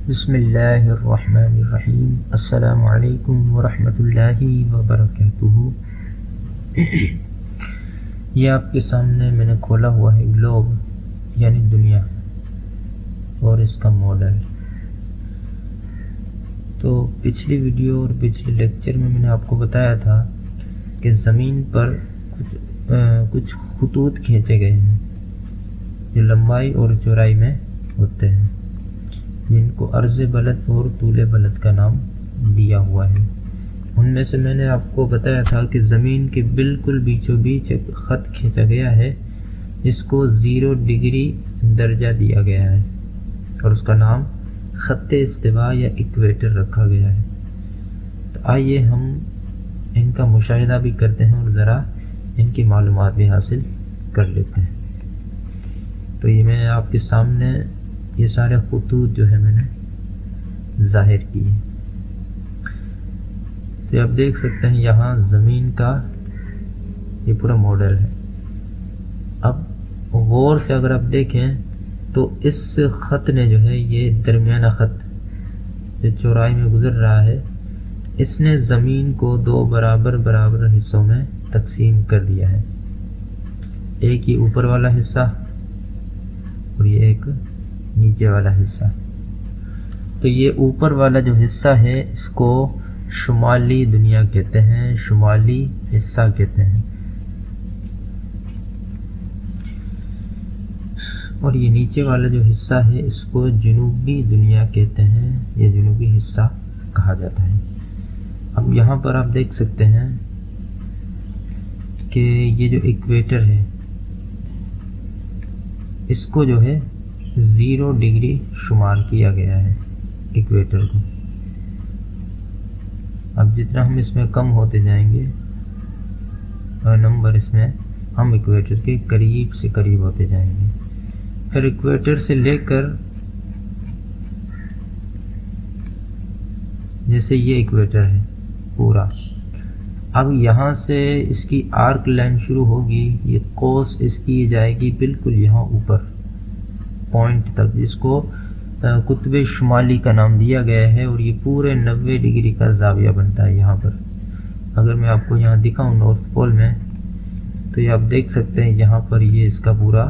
بسم اللہ الرحمن الرحیم۔ السلام علیکم ورحمۃ اللہ وبرکاتہ۔ یہ آپ کے سامنے میں نے کھولا ہوا ہے گلوب یعنی دنیا اور اس کا ماڈل۔ تو پچھلی ویڈیو اور پچھلے لیکچر میں نے آپ کو بتایا تھا کہ زمین پر کچھ خطوط کھینچے گئے ہیں جو لمبائی اور چوڑائی میں ہوتے ہیں، جن کو عرض بلد اور طول بلد کا نام دیا ہوا ہے۔ ان میں سے میں نے آپ کو بتایا تھا کہ زمین کے بالکل بیچوں بیچ ایک خط کھینچا گیا ہے جس کو 0 ڈگری درجہ دیا گیا ہے اور اس کا نام خط استوا یا ایکویٹر رکھا گیا ہے۔ تو آئیے ہم ان کا مشاہدہ بھی کرتے ہیں اور ذرا ان کی معلومات بھی حاصل کر لیتے ہیں۔ تو یہ میں آپ کے سامنے یہ سارے خطوط جو ہے میں نے ظاہر کیے۔ تو آپ دیکھ سکتے ہیں یہاں زمین کا یہ پورا ماڈل ہے۔ اب غور سے اگر آپ دیکھیں تو اس خط نے جو ہے یہ درمیانہ خط جو چوڑائی میں گزر رہا ہے، اس نے زمین کو 2 برابر حصوں میں تقسیم کر دیا ہے۔ ایک یہ اوپر والا حصہ اور یہ ایک نیچے والا حصہ۔ تو یہ اوپر والا جو حصہ ہے اس کو شمالی دنیا کہتے ہیں، شمالی حصہ کہتے ہیں، اور یہ نیچے والا جو حصہ ہے اس کو جنوبی دنیا کہتے ہیں، یہ جنوبی حصہ کہا جاتا ہے۔ اب یہاں پر آپ دیکھ سکتے ہیں کہ یہ جو ایکویٹر ہے اس کو جو ہے 0 ڈگری شمار کیا گیا ہے ایکویٹر کو۔ اب جتنا ہم اس میں کم ہوتے جائیں گے نمبر، اس میں ہم ایکویٹر کے قریب سے قریب ہوتے جائیں گے۔ پھر ایکویٹر سے لے کر جیسے یہ ایکویٹر ہے پورا، اب یہاں سے اس کی آرک لائن شروع ہوگی، یہ قوس اس کی جائے گی بالکل یہاں اوپر پوائنٹ تک، جس کو قطب شمالی کا نام دیا گیا ہے، اور یہ پورے 90 ڈگری کا زاویہ بنتا ہے یہاں پر۔ اگر میں آپ کو یہاں دکھاؤں نارتھ پول میں تو یہ آپ دیکھ سکتے ہیں یہاں پر یہ اس کا پورا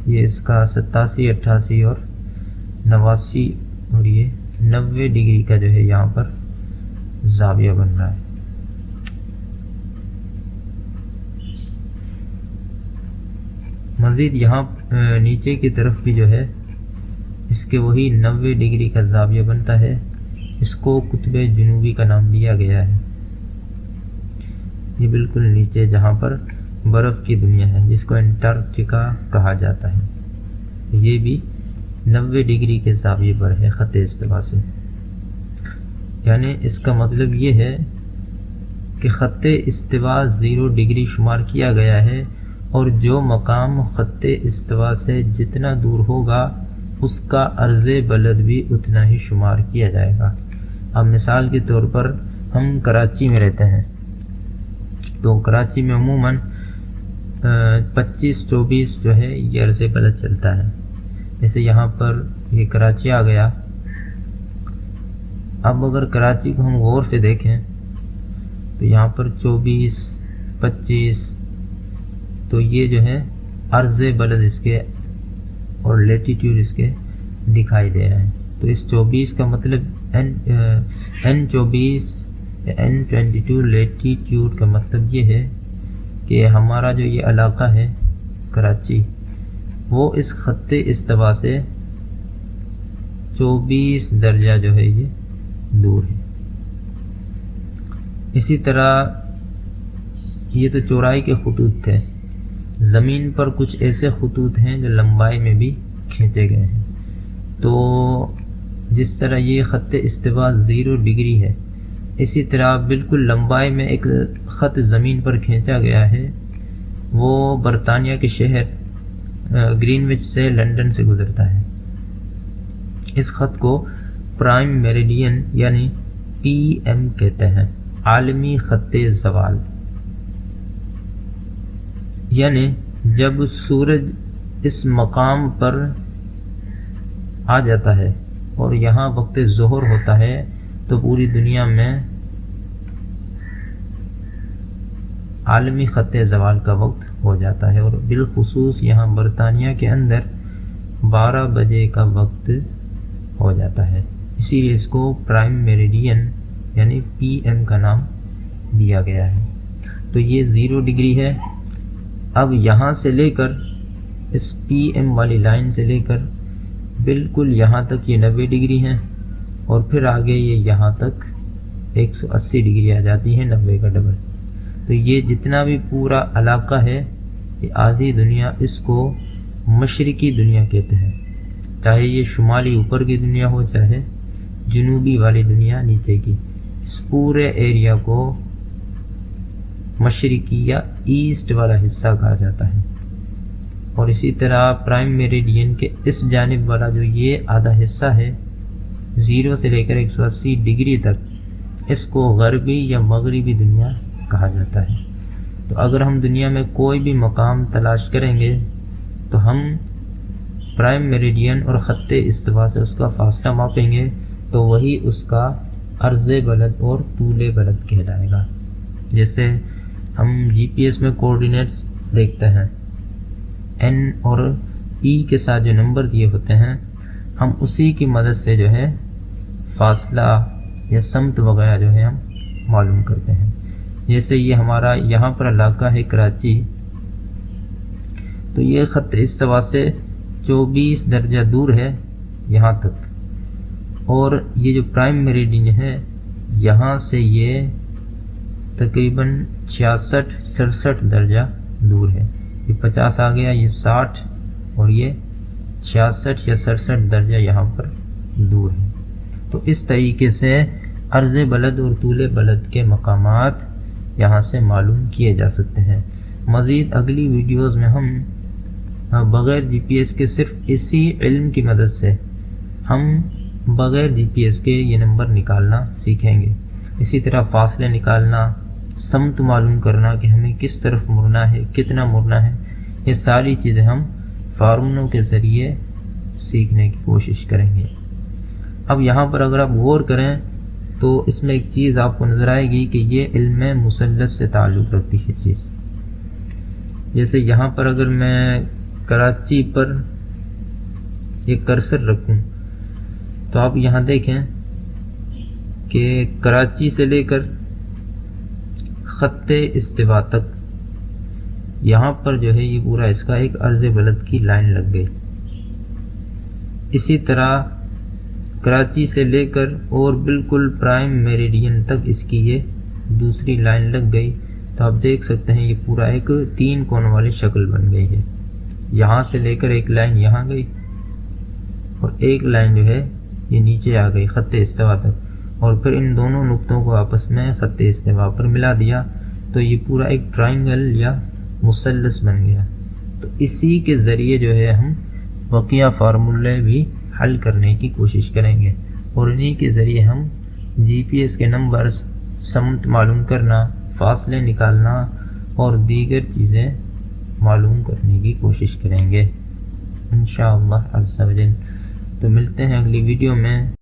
یہ اس کا 87، 88 اور 89 اور یہ 90 ڈگری کا جو ہے یہاں پر زاویہ بن رہا ہے۔ مزید یہاں نیچے کی طرف بھی جو ہے اس کے وہی 90 ڈگری کا زاویہ بنتا ہے، اس کو قطب جنوبی کا نام دیا گیا ہے۔ یہ بالکل نیچے جہاں پر برف کی دنیا ہے جس کو انٹارکٹیکا کہا جاتا ہے، یہ بھی 90 ڈگری کے زاویے پر ہے خط استوا سے۔ یعنی اس کا مطلب یہ ہے کہ خط استوا 0 ڈگری شمار کیا گیا ہے، اور جو مقام خط استوا سے جتنا دور ہوگا اس کا عرض بلد بھی اتنا ہی شمار کیا جائے گا۔ اب مثال کے طور پر ہم کراچی میں رہتے ہیں، تو کراچی میں عموماً 25-24 جو ہے یہ عرض بلد چلتا ہے۔ جیسے یہاں پر یہ کراچی آ گیا، اب اگر کراچی کو ہم غور سے دیکھیں تو یہاں پر 24، 25، تو یہ جو ہے عرض بلد اس کے اور لیٹیٹیوڈ اس کے دکھائی دے رہے ہیں۔ تو اس 24 کا مطلب N24 یا N22 لیٹیٹیوڈ کا مطلب یہ ہے کہ ہمارا جو یہ علاقہ ہے کراچی، وہ اس خط استوا سے 24 درجہ جو ہے یہ دور ہے۔ اسی طرح یہ تو چوڑائی کے خطوط تھے، زمین پر کچھ ایسے خطوط ہیں جو لمبائی میں بھی کھینچے گئے ہیں۔ تو جس طرح یہ خط استوا 0 ڈگری ہے، اسی طرح بالکل لمبائی میں ایک خط زمین پر کھینچا گیا ہے، وہ برطانیہ کے شہر گرین وچ سے لندن سے گزرتا ہے۔ اس خط کو پرائم میریڈین یعنی PM کہتے ہیں، عالمی خط زوال۔ یعنی جب سورج اس مقام پر آ جاتا ہے اور یہاں وقت ظہر ہوتا ہے تو پوری دنیا میں عالمی خط زوال کا وقت ہو جاتا ہے، اور بالخصوص یہاں برطانیہ کے اندر 12 بجے کا وقت ہو جاتا ہے۔ اسی لیے اس کو پرائم میریڈین یعنی پی ایم کا نام دیا گیا ہے۔ تو یہ 0 ڈگری ہے۔ اب یہاں سے لے کر اس پی ایم والی لائن سے لے کر بالکل یہاں تک یہ 90 ڈگری ہے، اور پھر آگے یہ یہاں تک 180 ڈگری آ جاتی ہے، 90 کا ڈبل۔ تو یہ جتنا بھی پورا علاقہ ہے، یہ آدھی دنیا اس کو مشرقی دنیا کہتے ہیں، چاہے یہ شمالی اوپر کی دنیا ہو چاہے جنوبی والی دنیا نیچے کی، اس پورے ایریا کو مشرقی یا ایسٹ والا حصہ کہا جاتا ہے۔ اور اسی طرح پرائم میریڈین کے اس جانب والا جو یہ آدھا حصہ ہے 0 سے لے کر 180 ڈگری تک، اس کو غربی یا مغربی دنیا کہا جاتا ہے۔ تو اگر ہم دنیا میں کوئی بھی مقام تلاش کریں گے تو ہم پرائم میریڈین اور خط استوا سے اس کا فاصلہ ماپیں گے، تو وہی اس کا عرض بلد اور طول بلد کہلائے گا۔ جیسے ہم جی پی ایس میں کوآرڈینیٹس دیکھتے ہیں، این اور پی کے ساتھ جو نمبر دیے ہوتے ہیں، ہم اسی کی مدد سے جو ہے فاصلہ یا سمت وغیرہ جو ہے ہم معلوم کرتے ہیں۔ جیسے یہ ہمارا یہاں پر علاقہ ہے کراچی، تو یہ خط استوا سے 24 درجہ دور ہے یہاں تک، اور یہ جو پرائم میریڈین ہے یہاں سے یہ تقریباً 66-67 درجہ دور ہے۔ یہ 50 آ گیا، یہ 60 اور یہ 66 یا 67 درجہ یہاں پر دور ہے۔ تو اس طریقے سے عرض بلد اور طول بلد کے مقامات یہاں سے معلوم کیے جا سکتے ہیں۔ مزید اگلی ویڈیوز میں ہم بغیر جی پی ایس کے صرف اسی علم کی مدد سے ہم بغیر جی پی ایس کے یہ نمبر نکالنا سیکھیں گے۔ اسی طرح فاصلے نکالنا، سمت معلوم کرنا کہ ہمیں کس طرف مڑنا ہے، کتنا مڑنا ہے، یہ ساری چیزیں ہم فارمولوں کے ذریعے سیکھنے کی کوشش کریں گے۔ اب یہاں پر اگر آپ غور کریں تو اس میں ایک چیز آپ کو نظر آئے گی کہ یہ علم مثلث سے تعلق رکھتی ہے چیز۔ جیسے یہاں پر اگر میں کراچی پر ایک کرسر رکھوں تو آپ یہاں دیکھیں کہ کراچی سے لے کر خط استوا تک یہاں پر جو ہے یہ پورا اس کا ایک عرض بلد کی لائن لگ گئی۔ اسی طرح کراچی سے لے کر اور بالکل پرائم میریڈین تک اس کی یہ دوسری لائن لگ گئی، تو آپ دیکھ سکتے ہیں یہ پورا ایک 3 کون والی شکل بن گئی ہے۔ یہاں سے لے کر ایک لائن یہاں گئی اور ایک لائن جو ہے یہ نیچے آ گئی خط استوا تک، اور پھر ان دونوں نقطوں کو آپس میں خط استوا پر ملا دیا تو یہ پورا ایک ٹرائنگل یا مثلث بن گیا۔ تو اسی کے ذریعے جو ہے ہم بقیہ فارمولے بھی حل کرنے کی کوشش کریں گے، اور انہی کے ذریعے ہم جی پی ایس کے نمبرز، سمت معلوم کرنا، فاصلے نکالنا اور دیگر چیزیں معلوم کرنے کی کوشش کریں گے انشاءاللہ عز و جل۔ تو ملتے ہیں اگلی ویڈیو میں۔